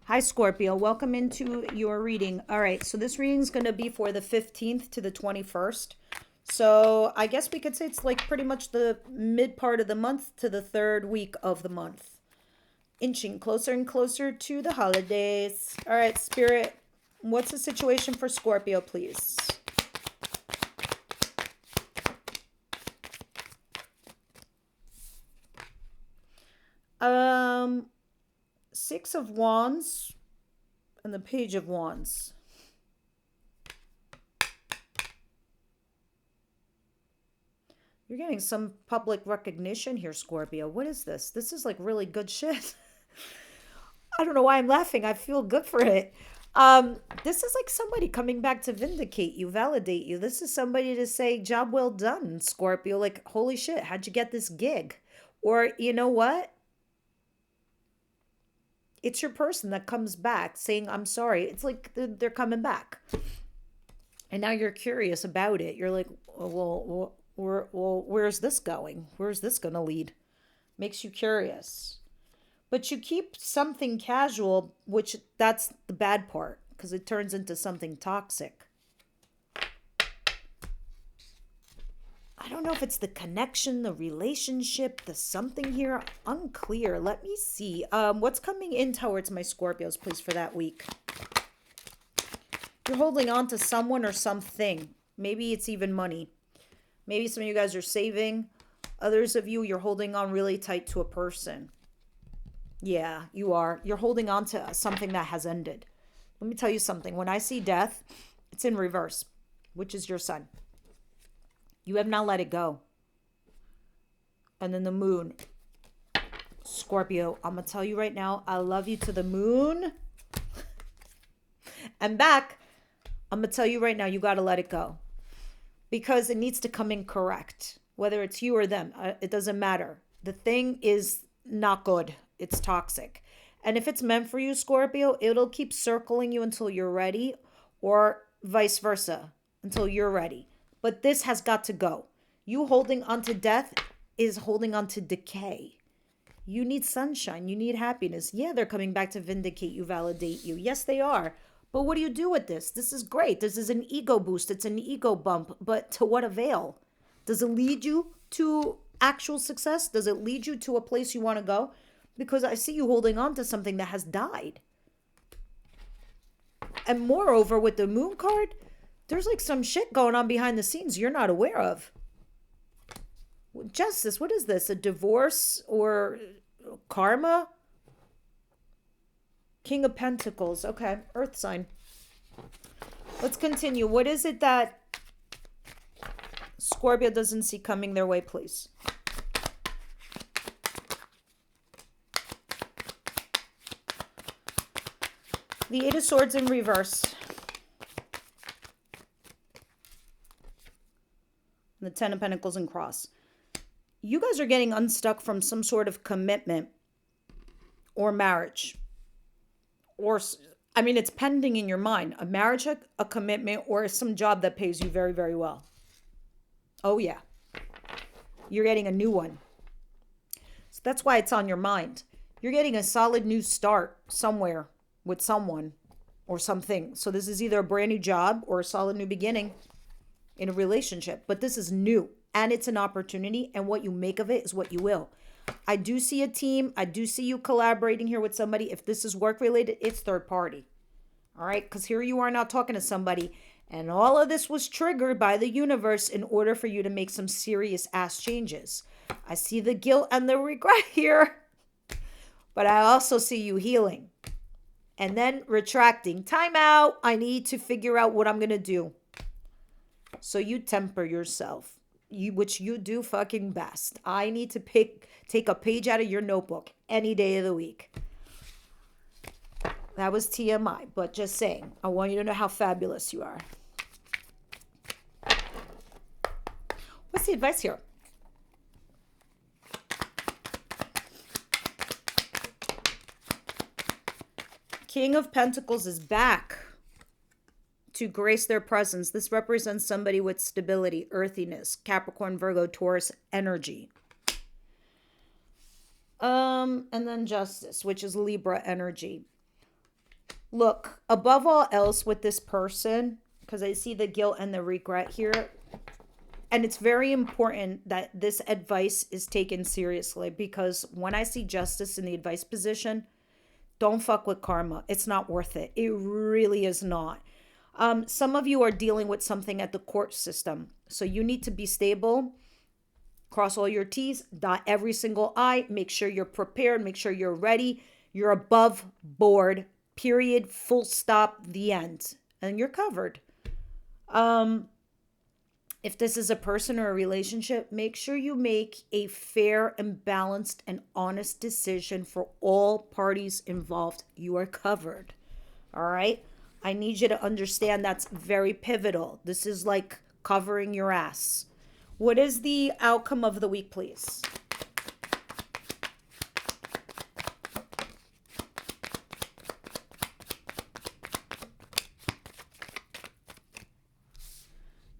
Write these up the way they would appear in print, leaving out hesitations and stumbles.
Hi, Scorpio. Welcome into your reading. All right, so this reading is going to be for the 15th to the 21st. So I guess we could say it's like pretty much the mid part of the month to the third week of the month. Inching closer and closer to the holidays. All right, Spirit, what's the situation for Scorpio, please? Um, Six of Wands and the Page of Wands. You're getting some public recognition here, Scorpio. What is this? This is like really good shit. I don't know why I'm laughing. I feel good for it. This is like somebody coming back to vindicate you, validate you. This is somebody to say, job well done, Scorpio. Like, holy shit, how'd you get this gig? Or, you know what? It's your person that comes back saying, I'm sorry. It's like they're coming back. And now you're curious about it. You're like, where's this going? Where's this going to lead? Makes you curious. But you keep something casual, which that's the bad part because it turns into something toxic. I don't know if it's the connection, the relationship, the something here. Unclear. Let me see. What's coming in towards my Scorpios, please, for that week? You're holding on to someone or something. Maybe it's even money. Maybe some of you guys are saving. Others of you, you're holding on really tight to a person. Yeah, you are. You're holding on to something that has ended. Let me tell you something. When I see death, it's in reverse, which is your sun. You have not let it go. And then the moon. Scorpio, I'm going to tell you right now, I love you to the moon. And back, I'm going to tell you right now, you got to let it go. Because it needs to come in correct. Whether it's you or them, it doesn't matter. The thing is not good. It's toxic. And if it's meant for you, Scorpio, it'll keep circling you until you're ready, or vice versa, until you're ready. But this has got to go. You holding on to death is holding on to decay. You need sunshine. You need happiness. Yeah, they're coming back to vindicate you, validate you. Yes, they are. But what do you do with this? This is great. This is an ego boost. It's an ego bump. But to what avail? Does it lead you to actual success? Does it lead you to a place you want to go? Because I see you holding on to something that has died. And moreover, with the moon card, there's like some shit going on behind the scenes you're not aware of. Justice, what is this? A divorce or karma? King of Pentacles. Okay, Earth sign. Let's continue. What is it that Scorpio doesn't see coming their way, please? The Eight of Swords in reverse. The Ten of Pentacles in cross. You guys are getting unstuck from some sort of commitment or marriage. Or, I mean, it's pending in your mind. A marriage, a commitment, or some job that pays you very, very well. Oh, yeah. You're getting a new one. So that's why it's on your mind. You're getting a solid new start somewhere with someone or something. So this is either a brand new job or a solid new beginning in a relationship. But this is new and it's an opportunity. And what you make of it is what you will. I do see a team. I do see you collaborating here with somebody. If this is work related, it's third party. All right. Because here you are now talking to somebody. And all of this was triggered by the universe in order for you to make some serious ass changes. I see the guilt and the regret here. But I also see you healing. And then retracting. Time out. I need to figure out what I'm going to do. So you temper yourself. Which you do fucking best. I need to take a page out of your notebook any day of the week. That was TMI, but just saying. I want you to know how fabulous you are. What's the advice here? King of Pentacles is back to grace their presence. This represents somebody with stability, earthiness, Capricorn, Virgo, Taurus energy. And then Justice, which is Libra energy. Look, above all else with this person, because I see the guilt and the regret here, and it's very important that this advice is taken seriously, because when I see justice in the advice position, don't fuck with karma. It's not worth it. It really is not. Some of you are dealing with something at the court system. So you need to be stable, cross all your T's, dot every single I, make sure you're prepared, make sure you're ready. You're above board, period, full stop, the end. And you're covered. If this is a person or a relationship, make sure you make a fair and balanced and honest decision for all parties involved. You are covered. All right? I need you to understand that's very pivotal. This is like covering your ass. What is the outcome of the week, please?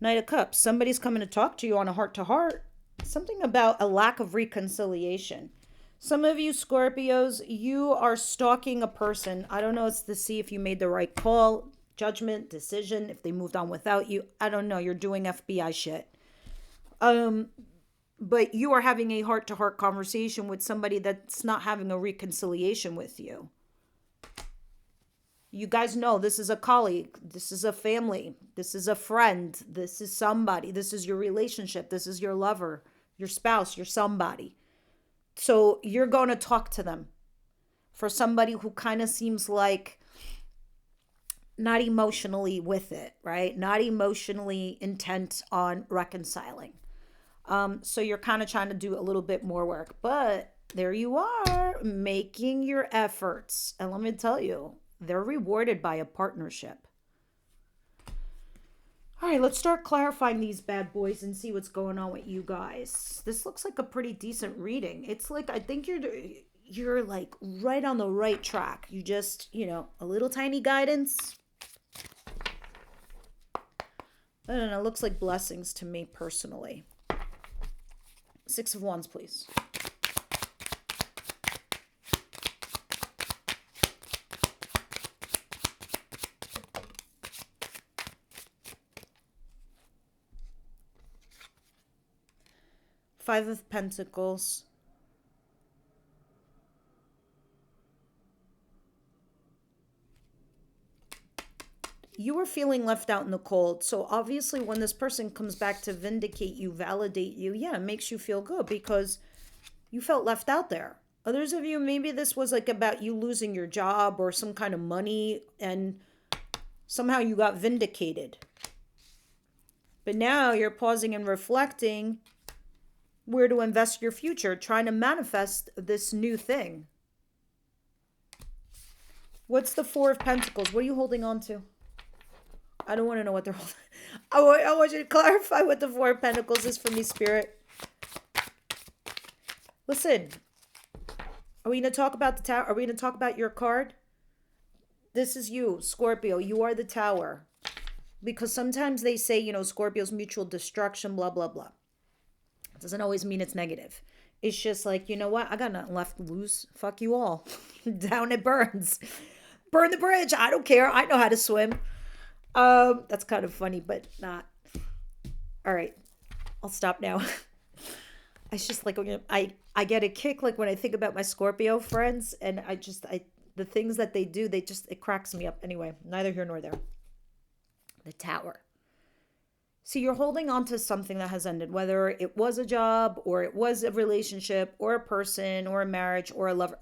Knight of Cups. Somebody's coming to talk to you on a heart-to-heart. Something about a lack of reconciliation. Some of you Scorpios, you are stalking a person. I don't know. It's to see if you made the right call, judgment, decision, if they moved on without you. I don't know. You're doing FBI shit. But you are having a heart-to-heart conversation with somebody that's not having a reconciliation with you. You guys know this is a colleague, this is a family, this is a friend, this is somebody, this is your relationship, this is your lover, your spouse, your somebody. So you're going to talk to them. For somebody who kind of seems like not emotionally with it, right? Not emotionally intent on reconciling. So you're kind of trying to do a little bit more work, but there you are making your efforts. And let me tell you, they're rewarded by a partnership. All right, let's start clarifying these bad boys and see what's going on with you guys. This looks like a pretty decent reading. It's like, I think you're like right on the right track. You just, a little tiny guidance. I don't know, it looks like blessings to me personally. 6 of Wands, please. Five of Pentacles. You were feeling left out in the cold. So obviously when this person comes back to vindicate you, validate you, yeah, it makes you feel good because you felt left out there. Others of you, maybe this was like about you losing your job or some kind of money and somehow you got vindicated. But now you're pausing and reflecting where to invest your future, trying to manifest this new thing. What's the Four of Pentacles? What are you holding on to? I don't want to know what they're holding. I want you to clarify what the Four of Pentacles is for me, Spirit. Listen, are we going to talk about the Tower? Are we going to talk about your card? This is you, Scorpio. You are the Tower. Because sometimes they say, Scorpio's mutual destruction, blah, blah, blah. It doesn't always mean it's negative. It's just like, you know what? I got nothing left to lose. Fuck you all. Down it burns. Burn the bridge. I don't care. I know how to swim. That's kind of funny, but not. All right. I'll stop now. It's just like, I get a kick like when I think about my Scorpio friends and the things that they do, it cracks me up. Anyway, neither here nor there. The Tower. See, you're holding on to something that has ended, whether it was a job or it was a relationship or a person or a marriage or a lover.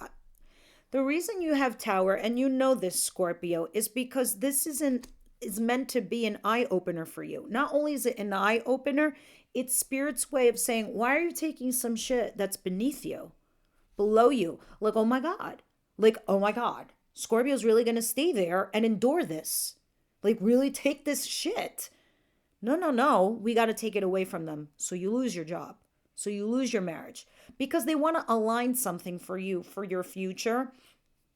The reason you have Tower, and you know this, Scorpio, is because this is meant to be an eye-opener for you. Not only is it an eye-opener, it's Spirit's way of saying, why are you taking some shit that's beneath you, below you? Like, oh my God. Like, oh my God. Scorpio's really going to stay there and endure this. Like, really take this shit. No. We got to take it away from them. So you lose your job. So you lose your marriage. Because they want to align something for you, for your future,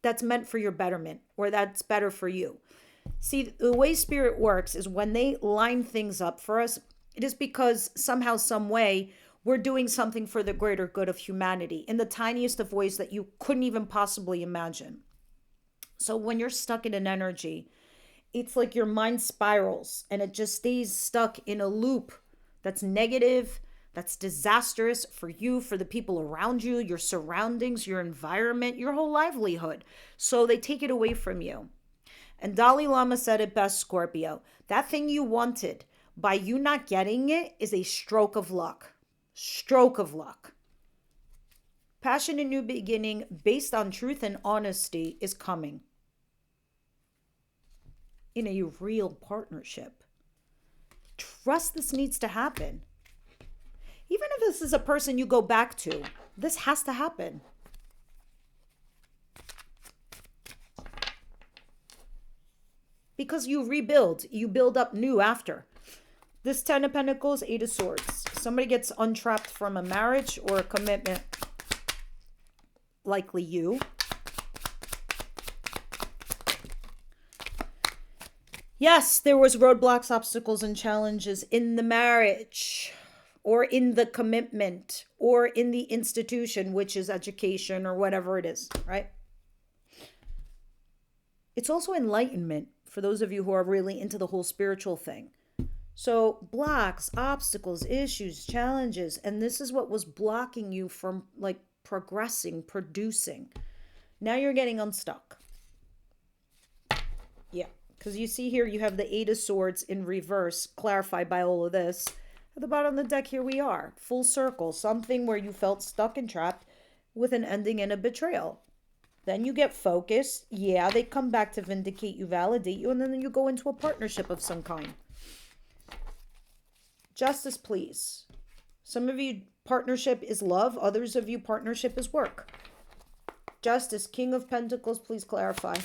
that's meant for your betterment or that's better for you. See, the way Spirit works is when they line things up for us, it is because somehow, some way, we're doing something for the greater good of humanity in the tiniest of ways that you couldn't even possibly imagine. So when you're stuck in an energy, it's like your mind spirals and it just stays stuck in a loop that's negative, that's disastrous for you, for the people around you, your surroundings, your environment, your whole livelihood. So they take it away from you. And Dalai Lama said it best, Scorpio. That thing you wanted, by you not getting it, is a stroke of luck. Stroke of luck. Passion and new beginning based on truth and honesty is coming in a real partnership. Trust this needs to happen. Even if this is a person you go back to, this has to happen. Because you rebuild, you build up new after. This 10 of Pentacles, 8 of Swords. Somebody gets untrapped from a marriage or a commitment. Likely you. Yes, there was roadblocks, obstacles, and challenges in the marriage or in the commitment or in the institution, which is education or whatever it is, right? It's also enlightenment for those of you who are really into the whole spiritual thing. So blocks, obstacles, issues, challenges, and this is what was blocking you from like progressing, producing. Now you're getting unstuck. Yeah. Because you see here, you have the 8 of Swords in reverse, clarified by all of this. At the bottom of the deck, here we are. Full circle. Something where you felt stuck and trapped with an ending and a betrayal. Then you get focused. Yeah, they come back to vindicate you, validate you, and then you go into a partnership of some kind. Justice, please. Some of you, partnership is love. Others of you, partnership is work. Justice, King of Pentacles, please clarify.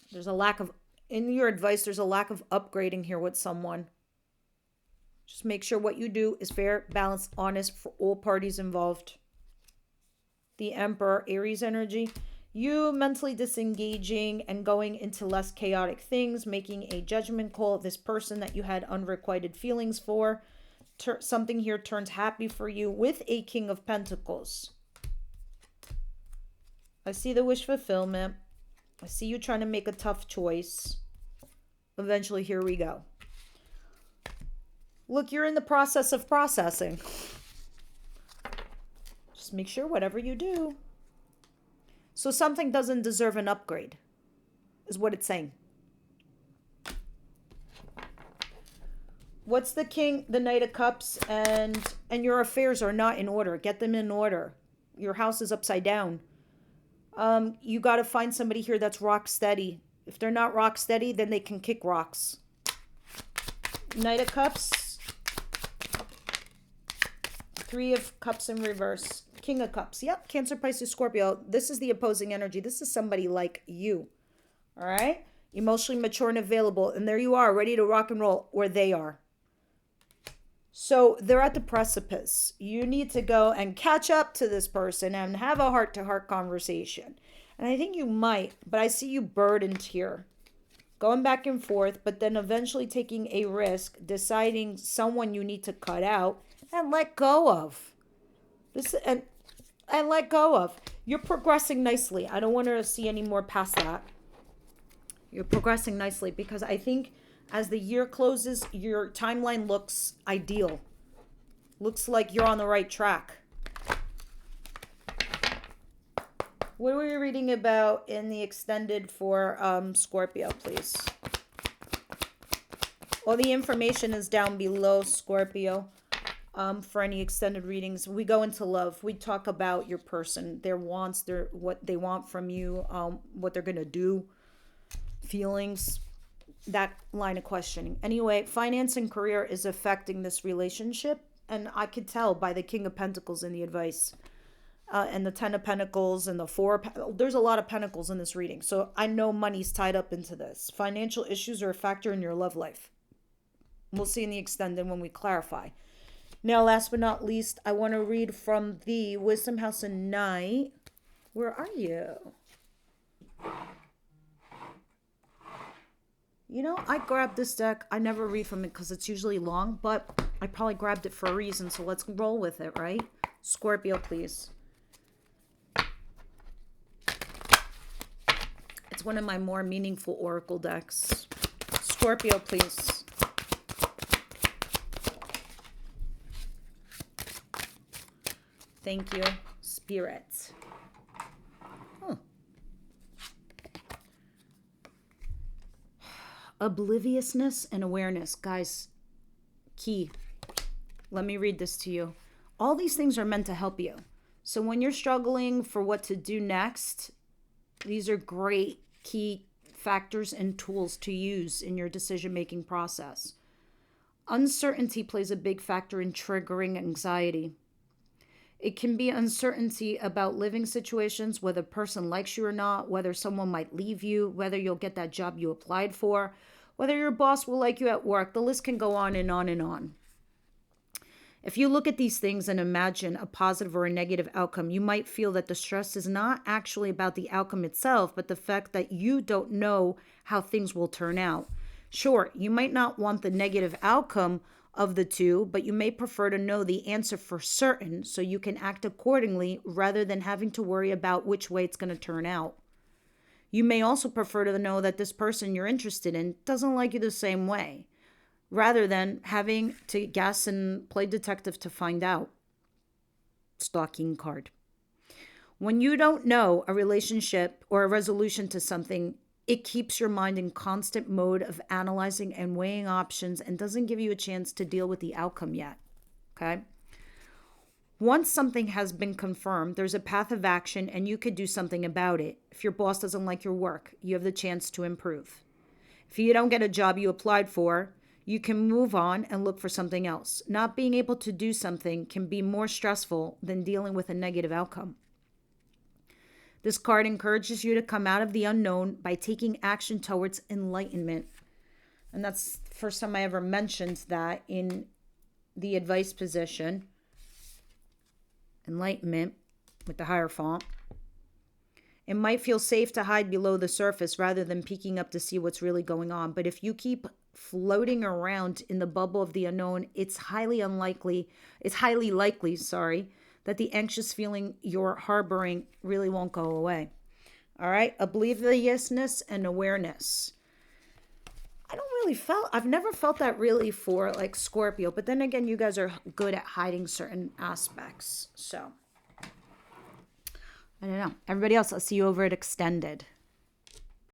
There's a lack of, in your advice, there's a lack of upgrading here with someone. Just make sure what you do is fair, balanced, honest for all parties involved. The Emperor, Aries energy. You mentally disengaging and going into less chaotic things, making a judgment call. This person that you had unrequited feelings for. Something here turns happy for you with a King of Pentacles. I see the wish fulfillment. I see you trying to make a tough choice. Eventually, here we go. Look, you're in the process of processing. Just make sure whatever you do. So something doesn't deserve an upgrade, is what it's saying. What's the King, the Knight of Cups, and your affairs are not in order. Get them in order. Your house is upside down. You got to find somebody here that's rock steady. If they're not rock steady, then they can kick rocks. Knight of Cups. 3 of Cups in reverse. King of Cups. Yep, Cancer, Pisces, Scorpio. This is the opposing energy. This is somebody like you. All right? Emotionally mature and available. And there you are, ready to rock and roll, or they are. So they're at the precipice. You need to go and catch up to this person and have a heart-to-heart conversation. And I think you might, but I see you burdened here. Going back and forth, but then eventually taking a risk, deciding someone you need to cut out and let go of. This and let go of. You're progressing nicely. I don't want to see any more past that. You're progressing nicely because I think as the year closes, your timeline looks ideal. Looks like you're on the right track. What are we reading about in the extended for Scorpio, please? All the information is down below, Scorpio. For any extended readings, we go into love. We talk about your person, their wants, what they want from you, what they're gonna do, feelings, that line of questioning. Anyway, finance and career is affecting this relationship, and I could tell by the King of Pentacles in the advice, and the 10 of Pentacles and the 4. There's a lot of Pentacles in this reading, so I know money's tied up into this. Financial issues are a factor in your love life. We'll see in the extended when we clarify. Now, last but not least, I want to read from the Wisdom House of Night. Where are you? You know, I grabbed this deck. I never read from it because it's usually long, but I probably grabbed it for a reason, so let's roll with it, right? Scorpio, please. It's one of my more meaningful oracle decks. Scorpio, please. Thank you, Spirit. Obliviousness and awareness. Guys, key. Let me read this to you. All these things are meant to help you. So when you're struggling for what to do next, these are great key factors and tools to use in your decision-making process. Uncertainty plays a big factor in triggering anxiety. It can be uncertainty about living situations, whether a person likes you or not, whether someone might leave you, whether you'll get that job you applied for, whether your boss will like you at work. The list can go on and on and on. If you look at these things and imagine a positive or a negative outcome, you might feel that the stress is not actually about the outcome itself, but the fact that you don't know how things will turn out. Sure, you might not want the negative outcome of the two, but you may prefer to know the answer for certain so you can act accordingly rather than having to worry about which way it's going to turn out. You may also prefer to know that this person you're interested in doesn't like you the same way, rather than having to guess and play detective to find out. Stalking card. When you don't know a relationship or a resolution to something, it keeps your mind in constant mode of analyzing and weighing options and doesn't give you a chance to deal with the outcome yet. Okay? Once something has been confirmed, there's a path of action and you could do something about it. If your boss doesn't like your work, you have the chance to improve. If you don't get a job you applied for, you can move on and look for something else. Not being able to do something can be more stressful than dealing with a negative outcome. This card encourages you to come out of the unknown by taking action towards enlightenment. And that's the first time I ever mentioned that in the advice position. Enlightenment with the Hierophant. It might feel safe to hide below the surface rather than peeking up to see what's really going on. But if you keep floating around in the bubble of the unknown, it's highly likely, that the anxious feeling you're harboring really won't go away. All right, obliviousness and awareness. I've never felt that really for like Scorpio, but then again, you guys are good at hiding certain aspects. So, I don't know. Everybody else, I'll see you over at Extended.